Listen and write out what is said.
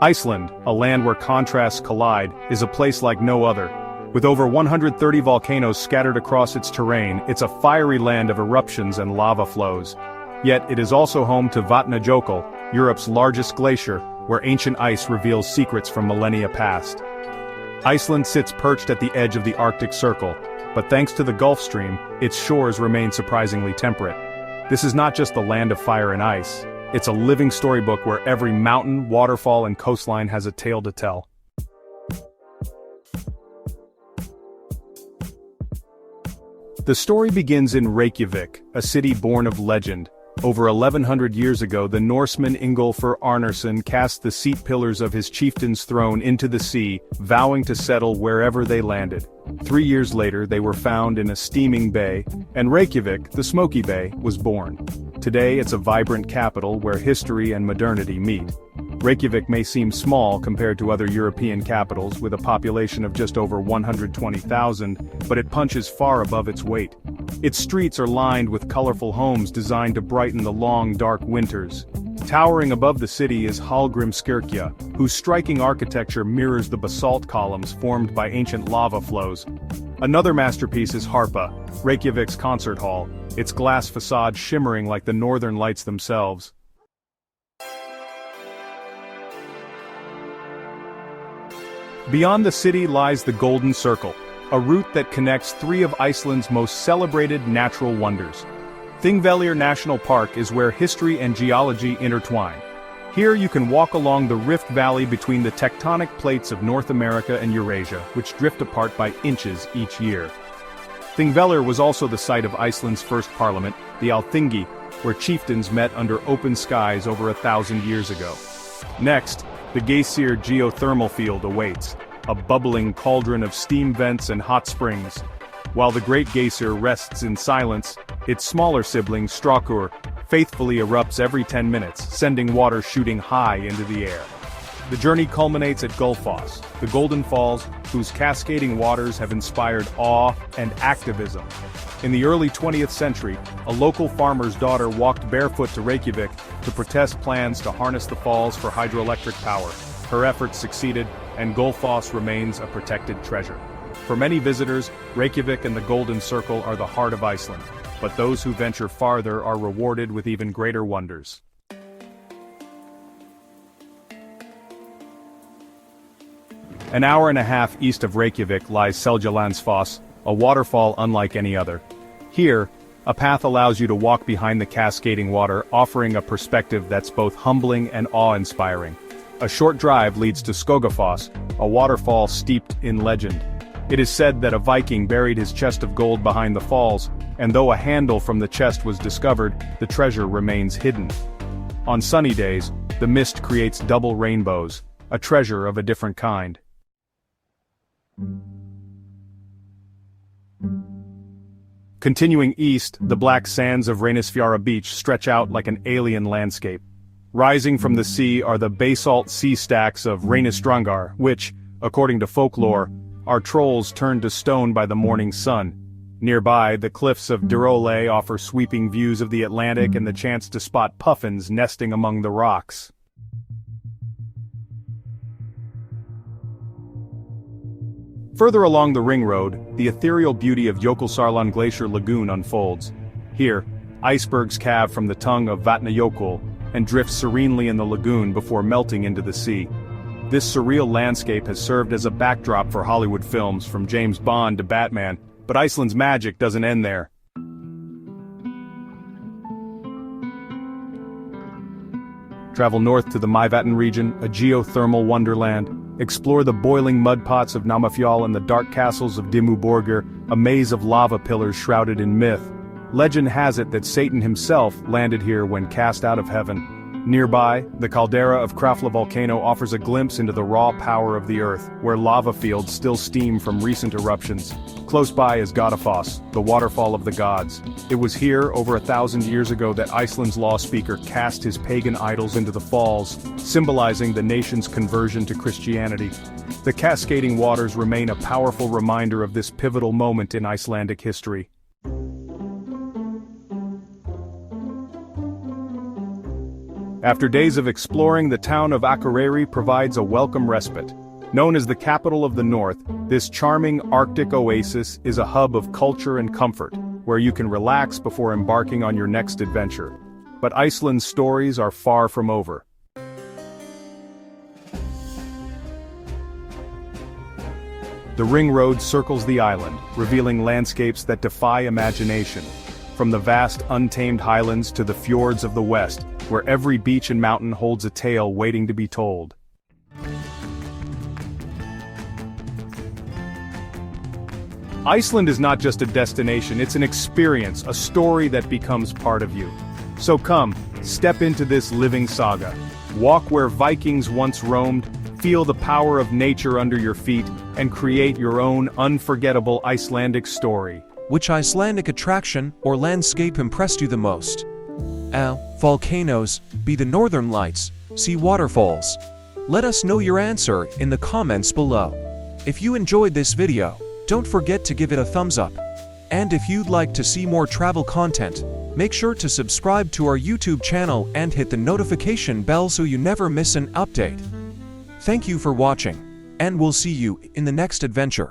Iceland, a land where contrasts collide, is a place like no other. With over 130 volcanoes scattered across its terrain, it's a fiery land of eruptions and lava flows. Yet it is also home to Vatnajökull, Europe's largest glacier, where ancient ice reveals secrets from millennia past. Iceland sits perched at the edge of the Arctic Circle, but thanks to the Gulf Stream, its shores remain surprisingly temperate. This is not just the land of fire and ice. It's a living storybook where every mountain, waterfall, and coastline has a tale to tell. The story begins in Reykjavik, a city born of legend. Over 1100 years ago, the Norseman Ingolfur Arnarson cast the seat pillars of his chieftain's throne into the sea, vowing to settle wherever they landed. 3 years later, they were found in a steaming bay, and Reykjavik, the Smoky Bay, was born. Today, it's a vibrant capital where history and modernity meet. Reykjavik may seem small compared to other European capitals with a population of just over 120,000, but it punches far above its weight. Its streets are lined with colorful homes designed to brighten the long, dark winters. Towering above the city is Hallgrímskirkja, whose striking architecture mirrors the basalt columns formed by ancient lava flows. Another masterpiece is Harpa, Reykjavik's concert hall, its glass facade shimmering like the northern lights themselves. Beyond the city lies the Golden Circle, a route that connects three of Iceland's most celebrated natural wonders. Thingvellir National Park is where history and geology intertwine. Here you can walk along the Rift Valley between the tectonic plates of North America and Eurasia, which drift apart by inches each year. Thingvellir was also the site of Iceland's first parliament, the Alþingi, where chieftains met under open skies over 1,000 years ago. Next, the Glacier geothermal field awaits, a bubbling cauldron of steam vents and hot springs. While the Great Glacier rests in silence, its smaller sibling, Strákur, faithfully erupts every 10 minutes, sending water shooting high into the air. The journey culminates at Gullfoss, the Golden Falls, whose cascading waters have inspired awe and activism. In the early 20th century, a local farmer's daughter walked barefoot to Reykjavik to protest plans to harness the falls for hydroelectric power. Her efforts succeeded, and Gullfoss remains a protected treasure. For many visitors, Reykjavik and the Golden Circle are the heart of Iceland, but those who venture farther are rewarded with even greater wonders. An hour and a half east of Reykjavik lies Seljalandsfoss, a waterfall unlike any other. Here, a path allows you to walk behind the cascading water, offering a perspective that's both humbling and awe-inspiring. A short drive leads to Skogafoss, a waterfall steeped in legend. It is said that a Viking buried his chest of gold behind the falls, and though a handle from the chest was discovered, the treasure remains hidden. On sunny days, the mist creates double rainbows, a treasure of a different kind. Continuing east, the black sands of Reynisfjara Beach stretch out like an alien landscape. Rising from the sea are the basalt sea stacks of Reynistrangar, which, according to folklore, are trolls turned to stone by the morning sun. Nearby, the cliffs of Dirole offer sweeping views of the Atlantic and the chance to spot puffins nesting among the rocks. Further along the ring road, the ethereal beauty of Jokulsarlon Glacier Lagoon unfolds. Here, icebergs calve from the tongue of Vatnajökull and drift serenely in the lagoon before melting into the sea. This surreal landscape has served as a backdrop for Hollywood films, from James Bond to Batman, but Iceland's magic doesn't end there. Travel north to the Mývatn region, a geothermal wonderland. Explore the boiling mud pots of Námafjall and the dark castles of Dimmuborgir, a maze of lava pillars shrouded in myth. Legend has it that Satan himself landed here when cast out of heaven. Nearby, the caldera of Krafla volcano offers a glimpse into the raw power of the earth, where lava fields still steam from recent eruptions. Close by is Godafoss, the waterfall of the gods. It was here, over 1,000 years ago, that Iceland's law speaker cast his pagan idols into the falls, symbolizing the nation's conversion to Christianity. The cascading waters remain a powerful reminder of this pivotal moment in Icelandic history. After days of exploring, the town of Akureyri provides a welcome respite. Known as the capital of the north, this charming Arctic oasis is a hub of culture and comfort, where you can relax before embarking on your next adventure. But Iceland's stories are far from over. The ring road circles the island, revealing landscapes that defy imagination. From the vast, untamed highlands to the fjords of the west, where every beach and mountain holds a tale waiting to be told. Iceland is not just a destination, it's an experience, a story that becomes part of you. So come, step into this living saga. Walk where Vikings once roamed, feel the power of nature under your feet, and create your own unforgettable Icelandic story. Which Icelandic attraction or landscape impressed you the most? A. Volcanoes, B. The Northern Lights, C. Waterfalls. Let us know your answer in the comments below. If you enjoyed this video, don't forget to give it a thumbs up. And if you'd like to see more travel content, make sure to subscribe to our YouTube channel and hit the notification bell so you never miss an update. Thank you for watching, and we'll see you in the next adventure.